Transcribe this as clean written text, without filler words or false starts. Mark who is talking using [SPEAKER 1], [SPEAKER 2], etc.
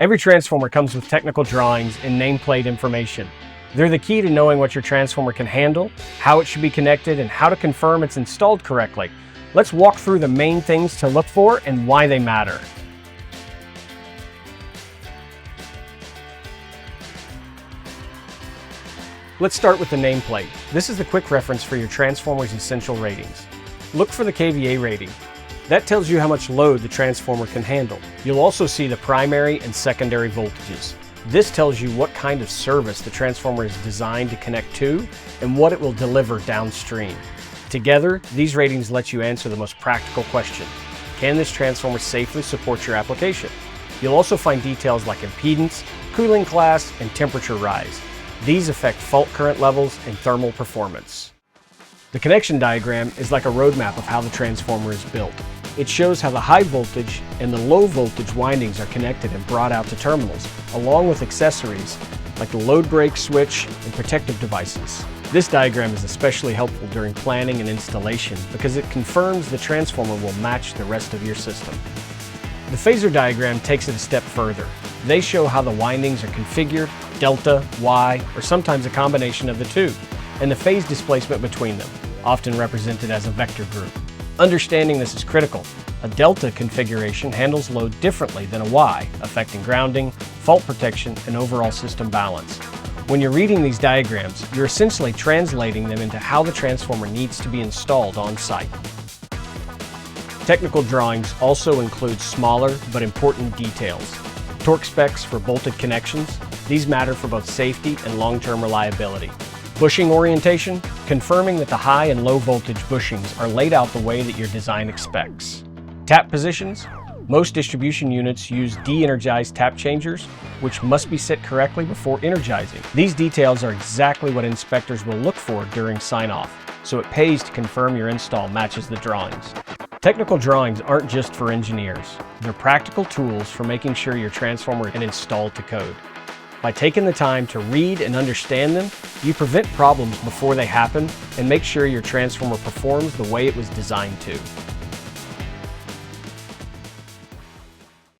[SPEAKER 1] Every transformer comes with technical drawings and nameplate information. They're the key to knowing what your transformer can handle, how it should be connected, and how to confirm it's installed correctly. Let's walk through the main things to look for and why they matter. Let's start with the nameplate. This is the quick reference for your transformer's essential ratings. Look for the kVA rating. That tells you how much load the transformer can handle. You'll also see the primary and secondary voltages. This tells you what kind of service the transformer is designed to connect to and what it will deliver downstream. Together, these ratings let you answer the most practical question: can this transformer safely support your application? You'll also find details like impedance, cooling class, and temperature rise. These affect fault current levels and thermal performance. The connection diagram is like a roadmap of how the transformer is built. It shows how the high voltage and the low voltage windings are connected and brought out to terminals, along with accessories like the load break switch and protective devices. This diagram is especially helpful during planning and installation because it confirms the transformer will match the rest of your system. The Phasor diagram takes it a step further. They show how the windings are configured, delta, Y, or sometimes a combination of the two, and the phase displacement between them, often represented as a vector group. Understanding this is critical. A delta configuration handles load differently than a Y, affecting grounding, fault protection, and overall system balance. When you're reading these diagrams, you're essentially translating them into how the transformer needs to be installed on site. Technical drawings also include smaller but important details. Torque specs for bolted connections. These matter for both safety and long-term reliability. Bushing orientation, confirming that the high and low voltage bushings are laid out the way that your design expects. Tap positions. Most distribution units use de-energized tap changers, which must be set correctly before energizing. These details are exactly what inspectors will look for during sign-off, so it pays to confirm your install matches the drawings. Technical drawings aren't just for engineers. They're practical tools for making sure your transformer is installed to code. By taking the time to read and understand them, you prevent problems before they happen and make sure your transformer performs the way it was designed to.